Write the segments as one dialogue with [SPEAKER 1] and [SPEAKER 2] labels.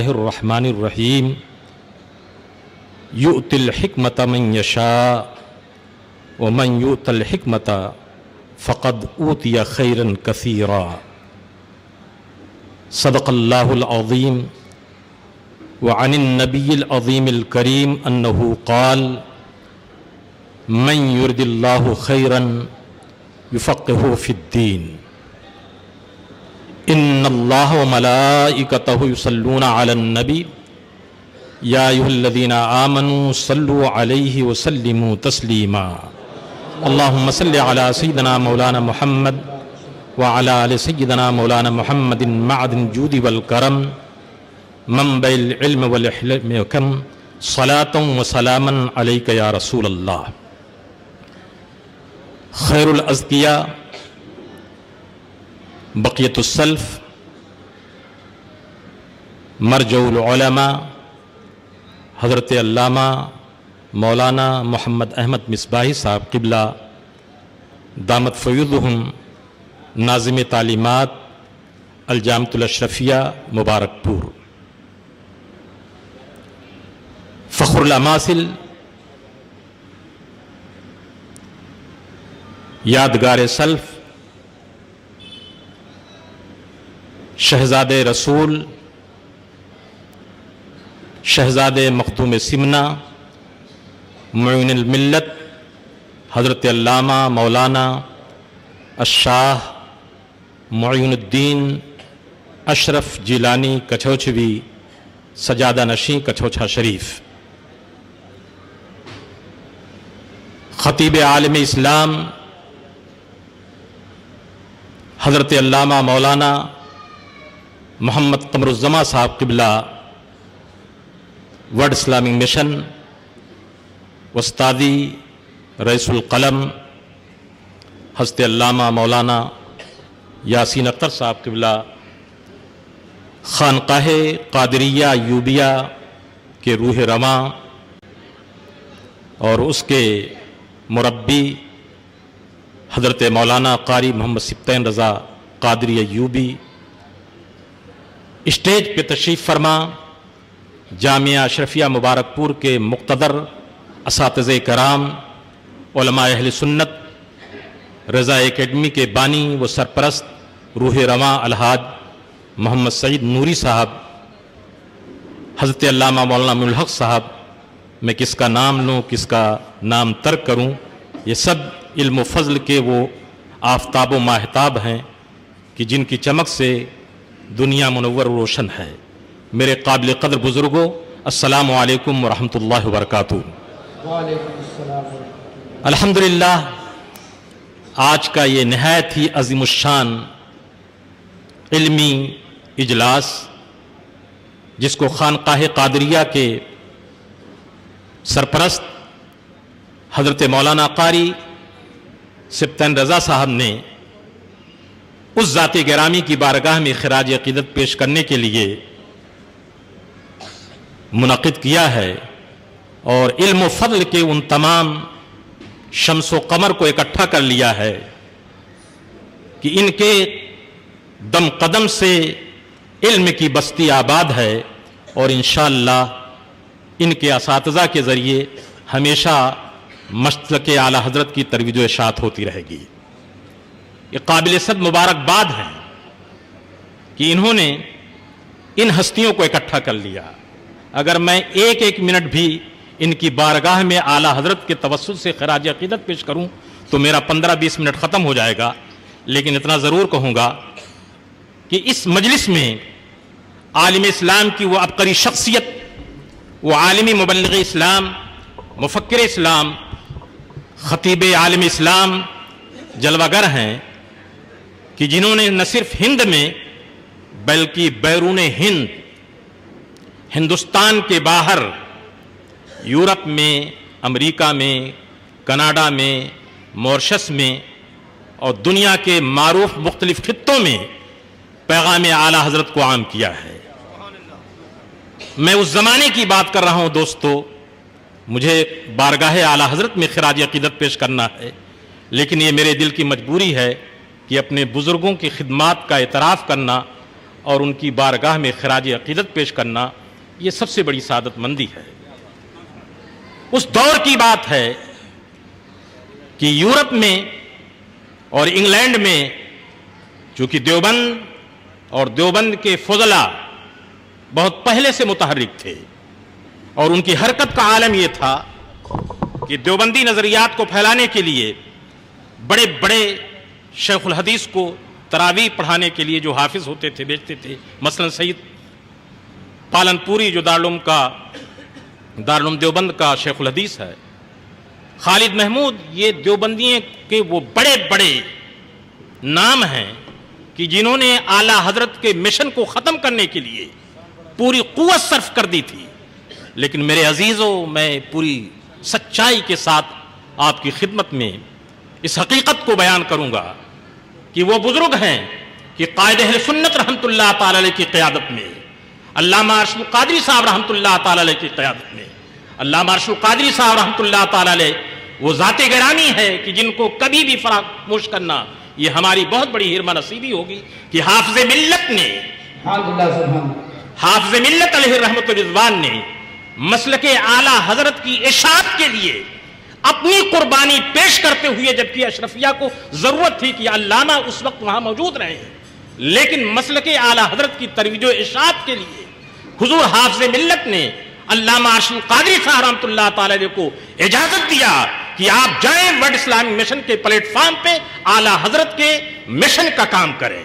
[SPEAKER 1] الرحمن الرحیم یؤتی الحکمت من یشاء ومن یؤت الحکمت فقد اوتی خیرا کثیرا صدق اللہ العظیم وعن النبی العظیم الکریم انہ قال من یرد اللہ خیرا یفقہہ فی الدین ان اللہ وملائکتہ یصلون علی النبی یا ایھا الذین آمنوا صلوا علیہ وسلموا تسلیما اللہم صل علی سیدنا مولانا محمد وعلی آل سیدنا مولانا محمد معدن الجود والکرم منبع العلم والحلم والحکم صلاة وسلاما علیک یا رسول اللہ. خیر الازکیاء بقیت السلف مرجع العلماء حضرت علامہ مولانا محمد احمد مصباحی صاحب قبلہ دامت فیوضہم ناظم تعلیمات الجامعۃ الاشرفیہ مبارک پور. فخر الاماثل یادگار سلف شہزاد رسول شہزاد مخدوم سمنا معین الملت حضرت علامہ مولانا الشاہ معین الدین اشرف جیلانی کچھوچھوی سجادہ نشین کچھوچھا شریف، خطیب عالم اسلام حضرت علامہ مولانا محمد قمر الزماں صاحب قبلہ ورلڈ اسلامک مشن استادی رئیس القلم حضرت علامہ مولانا یاسین اختر صاحب قبلہ خانقاہ قادریہ ایوبیہ کے روح رواں اور اس کے مربی حضرت مولانا قاری محمد سبطین رضا قادری ایوبی، اسٹیج پہ تشریف فرما جامعہ اشرفیہ مبارک پور کے مقتدر اساتذہ کرام، علماء اہل سنت، رضا اکیڈمی کے بانی و سرپرست روح رواں الحاج محمد سعید نوری صاحب، حضرت علامہ مولانا من الحق صاحب، میں کس کا نام لوں کس کا نام ترک کروں، یہ سب علم و فضل کے وہ آفتاب و ماہتاب ہیں کہ جن کی چمک سے دنیا منور و روشن ہے. میرے قابل قدر بزرگوں، السلام علیکم ورحمۃ اللہ وبرکاتہ.
[SPEAKER 2] وعلیکم السلام.
[SPEAKER 1] الحمدللہ آج کا یہ نہایت ہی عظیم الشان علمی اجلاس، جس کو خانقاہ قادریہ کے سرپرست حضرت مولانا قاری سبطین رضا صاحب نے اس ذات گرامی کی بارگاہ میں خراج عقیدت پیش کرنے کے لیے منعقد کیا ہے، اور علم و فضل کے ان تمام شمس و قمر کو اکٹھا کر لیا ہے کہ ان کے دم قدم سے علم کی بستی آباد ہے، اور انشاءاللہ ان کے اساتذہ کے ذریعے ہمیشہ مسلک اعلی حضرت کی ترویج و اشاعت ہوتی رہے گی. یہ قابل صد مبارکباد ہے کہ انہوں نے ان ہستیوں کو اکٹھا کر لیا. اگر میں ایک ایک منٹ بھی ان کی بارگاہ میں اعلی حضرت کے توسط سے خراج عقیدت پیش کروں تو میرا 15-20 منٹ ختم ہو جائے گا، لیکن اتنا ضرور کہوں گا کہ اس مجلس میں عالم اسلام کی وہ عبقری شخصیت، وہ عالمی مبلغ اسلام، مفکر اسلام، خطیب عالم اسلام جلوہ گر ہیں کہ جنہوں نے نہ صرف ہند میں بلکہ بیرون ہند، ہندوستان کے باہر، یورپ میں، امریکہ میں، کینیڈا میں، ماریشس میں اور دنیا کے معروف مختلف خطوں میں پیغام اعلی حضرت کو عام کیا ہے. میں اس زمانے کی بات کر رہا ہوں دوستو، مجھے بارگاہ اعلی حضرت میں خراج عقیدت پیش کرنا ہے، لیکن یہ میرے دل کی مجبوری ہے کہ اپنے بزرگوں کی خدمات کا اعتراف کرنا اور ان کی بارگاہ میں خراج عقیدت پیش کرنا، یہ سب سے بڑی سعادت مندی ہے۔ اس دور کی بات ہے کہ یورپ میں اور انگلینڈ میں چونکہ دیوبند اور دیوبند کے فضلاء بہت پہلے سے متحرک تھے، اور ان کی حرکت کا عالم یہ تھا کہ دیوبندی نظریات کو پھیلانے کے لیے بڑے بڑے شیخ الحدیث کو تراویح پڑھانے کے لیے جو حافظ ہوتے تھے بیچتے تھے، مثلا سید پالن پوری جو دارالعلوم دیوبند کا شیخ الحدیث ہے، خالد محمود، یہ دیوبندیوں کے وہ بڑے بڑے نام ہیں کہ جنہوں نے اعلی حضرت کے مشن کو ختم کرنے کے لیے پوری قوت صرف کر دی تھی۔ لیکن میرے عزیزوں، میں پوری سچائی کے ساتھ آپ کی خدمت میں اس حقیقت کو بیان کروں گا کہ وہ بزرگ ہیں کہ قائد اہل سنت رحمۃ اللہ تعالی علیہ کی قیادت میں، علامہ ارشد القادری صاحب رحمۃ اللہ تعالی علیہ کی قیادت میں، علامہ ارشد القادری صاحب رحمۃ اللہ تعالی علیہ وہ ذات گرامی ہے کہ جن کو کبھی بھی فراموش کرنا یہ ہماری بہت بڑی حرمہ نصیبی ہوگی کہ حافظ ملت نے، حافظ ملت علیہ رحمۃ الرضوان نے مسلک اعلی حضرت کی اشاعت کے لیے اپنی قربانی پیش کرتے ہوئے، جبکہ اشرفیہ کو ضرورت تھی کہ علامہ اس وقت وہاں موجود رہے، لیکن مسلک اعلی حضرت کی ترویج و اشاعت کے لیے حضور حافظ ملت نے علامہ ارشد القادری صاحب رحمۃ اللہ تعالی علیہ کو اجازت دیا کہ آپ جائیں ورلڈ اسلامک مشن کے پلیٹ فارم پہ اعلی حضرت کے مشن کا کام کریں۔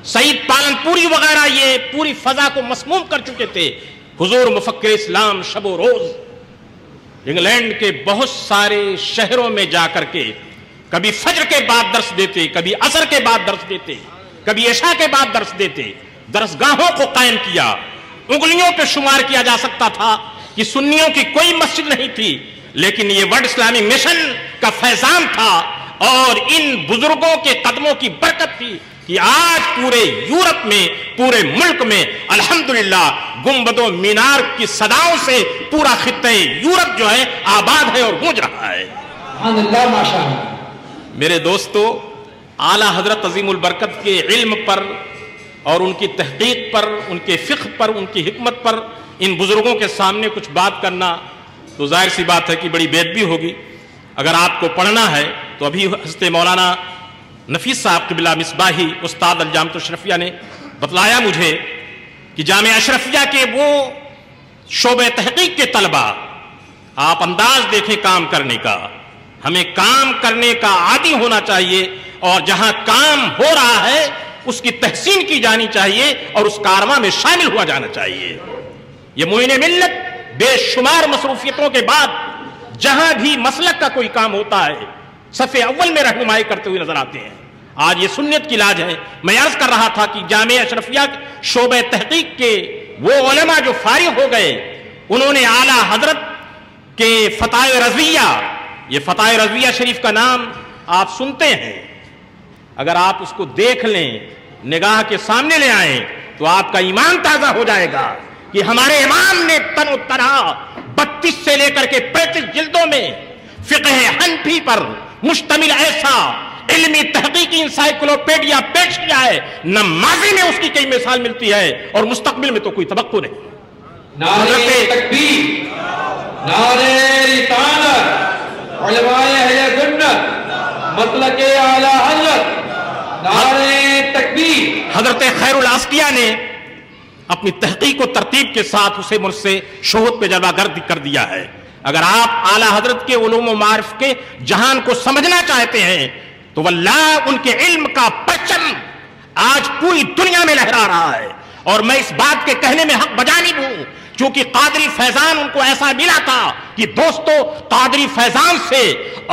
[SPEAKER 1] سعید پالن پوری وغیرہ یہ پوری فضا کو مسموم کر چکے تھے۔ حضور مفکر اسلام شب و روز انگلینڈ کے بہت سارے شہروں میں جا کر کے کبھی فجر کے بعد درس دیتے، کبھی عصر کے بعد درس دیتے، کبھی عشاء کے بعد درس دیتے، درسگاہوں کو قائم کیا۔ انگلیوں پہ شمار کیا جا سکتا تھا کہ سنیوں کی کوئی مسجد نہیں تھی، لیکن یہ ورلڈ اسلامی مشن کا فیضان تھا اور ان بزرگوں کے قدموں کی برکت تھی کہ آج پورے یورپ میں، پورے ملک میں الحمدللہ گنبد و مینار کی صداؤں سے پورا خطہ یورپ جو ہے آباد ہے اور گونج رہا ہے۔ میرے دوستو، اعلیٰ حضرت عظیم البرکت کے علم پر اور ان کی تحقیق پر، ان کے فقہ پر، ان کی حکمت پر ان بزرگوں کے سامنے کچھ بات کرنا تو ظاہر سی بات ہے کہ بڑی بے ادبی ہوگی۔ اگر آپ کو پڑھنا ہے تو ابھی حضرت مولانا نفیس صاحب قبلہ مصباحی استاد الجامعۃ الاشرفیہ نے بتلایا مجھے کہ جامعہ اشرفیہ کے وہ شعبہ تحقیق کے طلبہ، آپ انداز دیکھیں کام کرنے کا، ہمیں کام کرنے کا عادی ہونا چاہیے اور جہاں کام ہو رہا ہے اس کی تحسین کی جانی چاہیے اور اس کارواں میں شامل ہوا جانا چاہیے۔ یہ معین ملت بے شمار مصروفیتوں کے بعد جہاں بھی مسلک کا کوئی کام ہوتا ہے صف اول میں رہنمائی کرتے ہوئے نظر آتے ہیں۔ آج یہ سنت کی لاج ہے۔ میں عرض کر رہا تھا کہ جامعہ اشرفیہ شعبہ تحقیق کے وہ علماء جو فارغ ہو گئے، انہوں نے اعلیٰ حضرت کے فتاوی رضویہ، یہ فتاوی رضویہ شریف کا نام آپ سنتے ہیں، اگر آپ اس کو دیکھ لیں، نگاہ کے سامنے لے آئیں تو آپ کا ایمان تازہ ہو جائے گا کہ ہمارے امام نے تن و تنہا 32 سے لے کر کے 35 جلدوں میں فقہ حنفی پر مشتمل ایسا علمی تحقیقی انسائیکلوپیڈیا پیش کیا ہے، نہ ماضی میں اس کی کوئی مثال ملتی ہے اور مستقبل میں تو کوئی توقع نہیں۔
[SPEAKER 2] نعرہ تکبیر، نعرہ رسالت، علماء اہل سنت، مسلک اعلی حضرت، نعرہ تکبیر۔ حضرت
[SPEAKER 1] خیر الاسقیہ نے اپنی تحقیق و ترتیب کے ساتھ اسے مجھ سے شہود پہ جلوہ گر کر دیا ہے۔ اگر آپ اعلیٰ حضرت کے علوم و معارف کے جہان کو سمجھنا چاہتے ہیں تو واللہ ان کے علم کا پرچم آج پوری دنیا میں لہرا رہا ہے، اور میں اس بات کے کہنے میں حق بجانب ہوں چونکہ قادری فیضان ان کو ایسا ملا تھا کہ دوستو قادری فیضان سے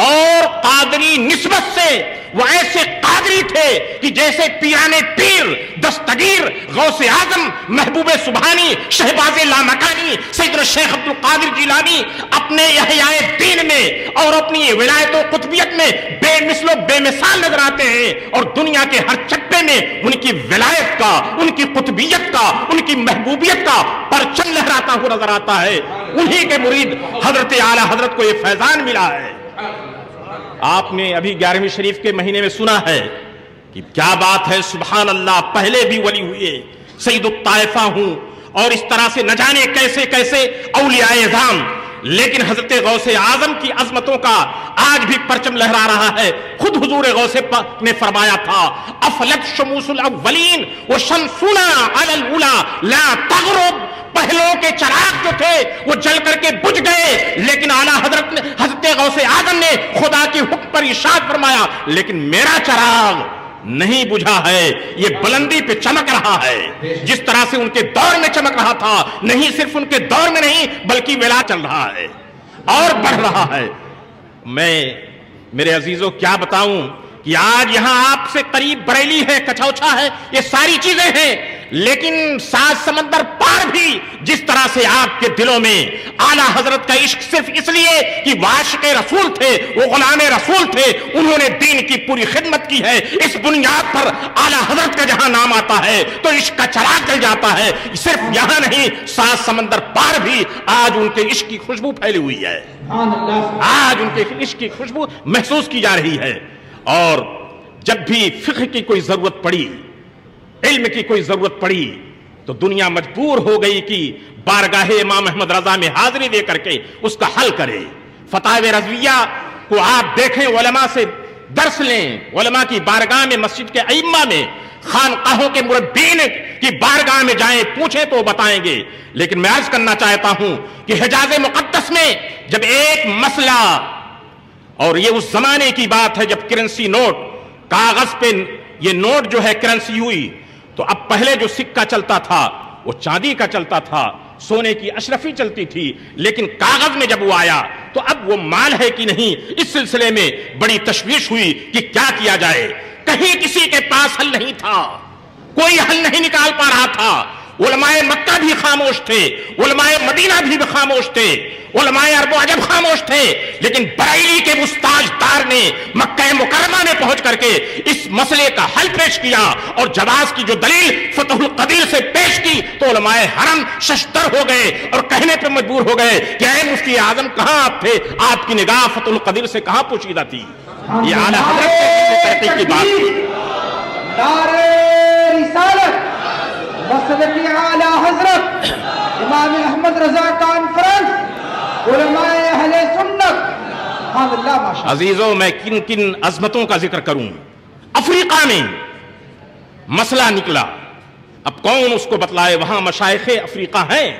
[SPEAKER 1] اور قادری نسبت سے وہ ایسے قادری تھے کہ جیسے پیران پیر، دستگیر، غوث اعظم، محبوب سبحانی، شہباز لامکانی، سیدنا شیخ عبد القادر جیلانی اپنے احیاء دین میں اور اپنی ولایت و قطبیت میں بے مثل و بے مثال نظر آتے ہیں، اور دنیا کے ہر چپے میں ان کی ولایت کا، ان کی قطبیت کا، ان کی محبوبیت کا پرچم لہراتا ہوا نظر آتا ہے۔ انہی کے مرید حضرت اعلیٰ حضرت کو یہ فیضان ملا ہے۔ آپ نے ابھی 11ویں شریف کے مہینے میں سنا ہے کہ کیا بات ہے، سبحان اللہ، پہلے بھی ولی ہوئے، سید الطائفہ ہوں، اور اس طرح سے نہ جانے کیسے کیسے اولیاء اعظام، لیکن حضرت غوث اعظم کی عظمتوں کا آج بھی پرچم لہرا رہا ہے۔ خود حضور غوث پاک نے فرمایا تھا، افلت شموس الاولین وشمسنا علی الاولی لا تغرب، پہلوں کے چراغ جو تھے وہ جل کر کے بجھ گئے، لیکن اعلیٰ حضرت غوث اعظم نے خدا کے حکم پر ارشاد فرمایا، لیکن میرا چراغ نہیں بجھا ہے، یہ بلندی پہ چمک رہا ہے، جس طرح سے ان کے دور میں چمک رہا تھا، نہیں صرف ان کے دور میں نہیں بلکہ ولا چل رہا ہے اور بڑھ رہا ہے۔ میں میرے عزیزوں کیا بتاؤں کہ آج یہاں آپ سے قریب بریلی ہے، کچھوچا ہے، یہ ساری چیزیں ہیں، لیکن سات سمندر پار بھی جس طرح سے آپ کے دلوں میں اعلیٰ حضرت کا عشق صرف اس لیے کہ وہ عاشق رسول تھے، وہ غلام رسول تھے، انہوں نے دین کی پوری خدمت کی ہے، اس بنیاد پر اعلیٰ حضرت کا جہاں نام آتا ہے تو عشق کا چراغ جل جاتا ہے۔ صرف یہاں نہیں، سات سمندر پار بھی آج ان کے عشق کی خوشبو پھیلی ہوئی ہے، آج ان کے عشق کی خوشبو محسوس کی جا رہی ہے۔ اور جب بھی فقہ کی کوئی ضرورت پڑی، علم کی کوئی ضرورت پڑی، تو دنیا مجبور ہو گئی کہ بارگاہ امام احمد رضا میں حاضری دے کر کے اس کا حل کرے۔ فتاوی رضویہ کو آپ دیکھیں، علماء سے درس لیں، علماء کی بارگاہ میں، مسجد کے ائمہ میں، خانقاہوں کے مربین کی بارگاہ میں جائیں، پوچھیں تو بتائیں گے۔ لیکن میں عرض کرنا چاہتا ہوں کہ حجاز مقدس میں جب ایک مسئلہ، اور یہ اس زمانے کی بات ہے جب کرنسی نوٹ، کاغذ پہ یہ نوٹ جو ہے کرنسی ہوئی، تو اب پہلے جو سکہ چلتا تھا وہ چاندی کا چلتا تھا، سونے کی اشرفی چلتی تھی، لیکن کاغذ میں جب وہ آیا تو اب وہ مال ہے کہ نہیں، اس سلسلے میں بڑی تشویش ہوئی کہ کیا کیا جائے۔ کہیں کسی کے پاس حل نہیں تھا، کوئی حل نہیں نکال پا رہا تھا۔ علماء مکہ بھی خاموش تھے، علماء مدینہ بھی خاموش تھے، علماء عرب و عجم خاموش تھے، لیکن بریلی کے مستاج دار نے مکہ مکرمہ میں پہنچ کر کے اس مسئلے کا حل پیش کیا، اور جواز کی جو دلیل فتح القدیر سے پیش کی تو علماء حرم ششدر ہو گئے اور کہنے پہ مجبور ہو گئے کہ اے مفتی اعظم کہاں آپ تھے، آپ کی نگاہ فتح القدیر سے کہاں پوشیدہ تھی۔ یہ اعلیٰ حضرت کے تحقیق کی بات تھی۔
[SPEAKER 3] نعرہ رسالت مسلک اعلیٰ حضرت امام احمد رضا کانفرنس علماء اہل سنت، سبحان اللہ، ماشاءاللہ۔
[SPEAKER 1] عزیزوں، میں کن کن عظمتوں کا ذکر کروں۔ افریقہ میں مسئلہ نکلا، اب کون اس کو بتلائے، وہاں مشائخ افریقہ ہیں،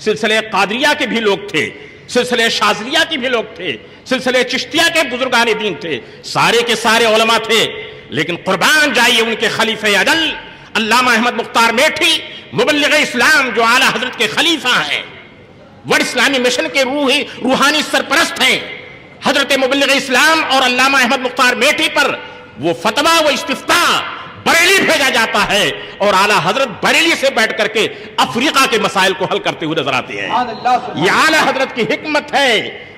[SPEAKER 1] سلسلے قادریہ کے بھی لوگ تھے، سلسلے شاذلیہ کے بھی لوگ تھے، سلسلے چشتیہ کے بزرگان دین تھے، سارے کے سارے علماء تھے، لیکن قربان جائیے ان کے خلیفہ اجل علامہ احمد مختار میٹھی، مبلغ اسلام جو اعلیٰ حضرت کے خلیفہ ہیں، ورلڈ اسلامی مشن کے روحانی سرپرست ہیں، حضرت مبلغ اسلام اور علامہ احمد مختار میٹھی پر وہ فتویٰ و استفتاء بریلی بھیجا جاتا ہے، اور اعلیٰ حضرت بریلی سے بیٹھ کر کے افریقہ کے مسائل کو حل کرتے ہوئے نظر آتے ہیں۔ یہ اعلیٰ حضرت کی حکمت ہے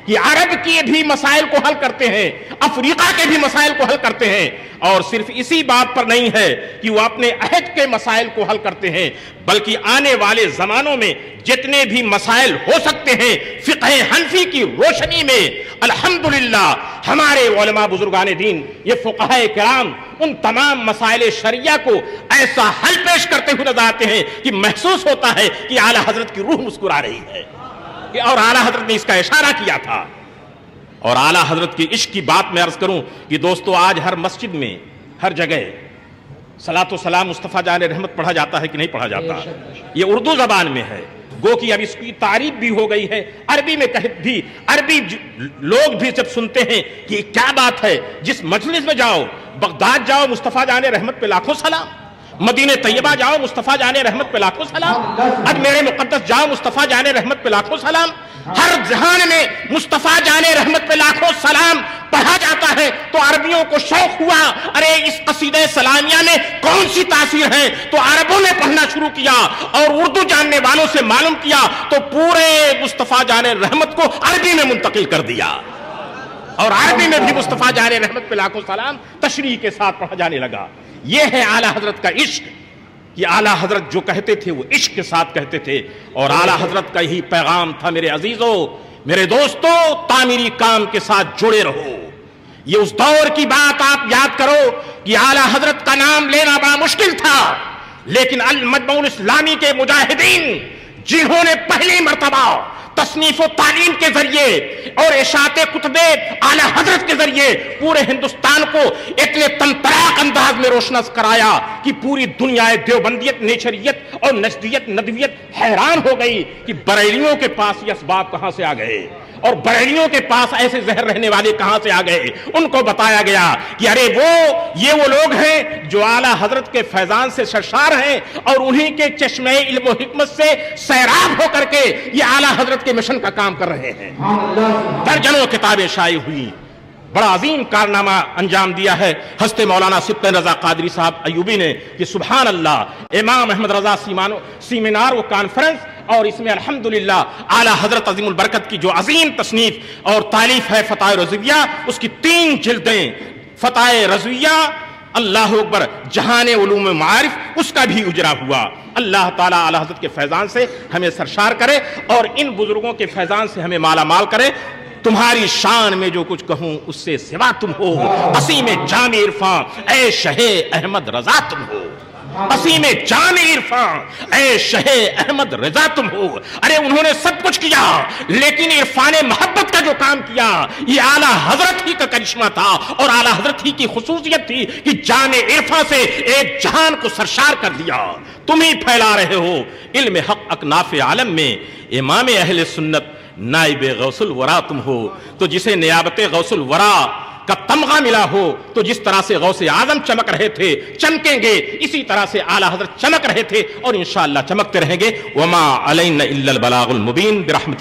[SPEAKER 1] کہ عرب کے بھی مسائل کو حل کرتے ہیں، افریقہ کے بھی مسائل کو حل کرتے ہیں، اور صرف اسی بات پر نہیں ہے کہ وہ اپنے عہد کے مسائل کو حل کرتے ہیں، بلکہ آنے والے زمانوں میں جتنے بھی مسائل ہو سکتے ہیں فقہ حنفی کی روشنی میں الحمدللہ ہمارے علماء بزرگان دین، یہ فقہاء کرام، ان تمام مسائل شرعیہ کو ایسا حل پیش کرتے ہوئے نظر آتے ہیں کہ محسوس ہوتا ہے کہ اعلیٰ حضرت کی روح مسکرا رہی ہے، اور اعلیٰ حضرت نے اس کا اشارہ کیا تھا۔ اور اعلیٰ حضرت کی عشق کی بات میں عرض کروں کہ دوستو، آج ہر مسجد میں، ہر جگہ صلاۃ و سلام مصطفیٰ جان رحمت پڑھا جاتا ہے کہ نہیں پڑھا جاتا؟ یہ اردو زبان میں ہے، گو کہ اب اس کی تعریف بھی ہو گئی ہے، عربی میں بھی، عربی لوگ بھی جب سنتے ہیں کہ یہ کیا بات ہے، جس مجلس میں جاؤ، بغداد جاؤ مصطفیٰ جان رحمت پہ لاکھوں سلام، مدینہ طیبہ جاؤ مصطفیٰ جان رحمت پہ لاکھوں سلام، اجمیر مقدس جاؤ مصطفیٰ جان رحمت پہ لاکھوں سلام، ہر جہان میں مصطفیٰ جان رحمت پہ لاکھوں سلام پڑھا جاتا ہے۔ تو عربیوں کو شوق ہوا، ارے اس قصیدہ سلامیہ میں کون سی تاثیر ہے، تو عربوں نے پڑھنا شروع کیا، اور اردو جاننے والوں سے معلوم کیا تو پورے مصطفیٰ جان رحمت کو عربی میں منتقل کر دیا، اور عربی میں بھی مصطفیٰ جان رحمت پہ لاکھوں سلام تشریح کے ساتھ پڑھا جانے لگا۔ یہ ہے اعلیٰ حضرت کا عشق، کہ اعلیٰ حضرت جو کہتے تھے وہ عشق کے ساتھ کہتے تھے، اور اعلیٰ حضرت کا یہی پیغام تھا۔ میرے عزیزوں، میرے دوستوں، تعمیری کام کے ساتھ جڑے رہو۔ یہ اس دور کی بات آپ یاد کرو کہ اعلیٰ حضرت کا نام لینا بڑا مشکل تھا، لیکن المجمع الاسلامی کے مجاہدین جنہوں نے پہلی مرتبہ تصنیف و تعلیم کے ذریعے اور اشاعت کتب اعلیٰ حضرت کے ذریعے پورے ہندوستان کو اتنے تنطراق انداز میں روشنس کرایا کہ پوری دنیا دیوبندیت، نیچریت اور نجدیت، ندویت حیران ہو گئی کہ بریلیوں کے پاس یہ اسباب کہاں سے آ گئے اور بریلیوں کے پاس ایسے زہر رہنے والے کہاں سے آ گئے۔ ان کو بتایا گیا کہ ارے یہ وہ لوگ ہیں جو اعلیٰ حضرت کے فیضان سے سرشار ہیں اور انہی کے چشمہ علم و حکمت سے سیراب ہو کر کے یہ اعلیٰ حضرت کے مشن کا کام کر رہے ہیں۔ درجنوں کتابیں شائع ہوئی، بڑا عظیم کارنامہ انجام دیا ہے حضرت مولانا سبط رضا قادری صاحب ایوبی نے کہ سبحان اللہ، امام احمد رضا سیمینار و کانفرنس، اور اس میں الحمدللہ اعلیٰ حضرت عظیم البرکت کی جو عظیم تصنیف اور تالیف ہے فتح رضویہ، اس کی 3 جلدیں، فتح رضویہ، اللہ اکبر، جہان علوم و معارف، اس کا بھی اجرا ہوا۔ اللہ تعالیٰ اعلیٰ حضرت کے فیضان سے ہمیں سرشار کرے اور ان بزرگوں کے فیضان سے ہمیں مالا مال کرے۔ تمہاری شان میں جو کچھ کہوں اس سے سوا تم ہو، قسیم جامع عرفاں اے شہ احمد رضا تم ہو، قسیم جامع عرفاں اے شہ احمد رضا تم ہو۔ ارے انہوں نے سب کچھ کیا، لیکن عرفان محبت کا جو کام کیا یہ اعلیٰ حضرت ہی کا کرشمہ تھا اور اعلیٰ حضرت ہی کی خصوصیت تھی کہ جامع عرفاں سے ایک جہان کو سرشار کر دیا۔ تم ہی پھیلا رہے ہو علم حق اکناف عالم میں، امام اہل سنت نائب غوث الورا تم ہو۔ تو جسے نیابت غوث الورا کا تمغہ ملا ہو، تو جس طرح سے غوث اعظم چمک رہے تھے، چمکیں گے، اسی طرح سے اعلیٰ حضرت چمک رہے تھے اور انشاءاللہ چمکتے رہیں گے۔ وما علینا الا البلاغ المبین برحمتک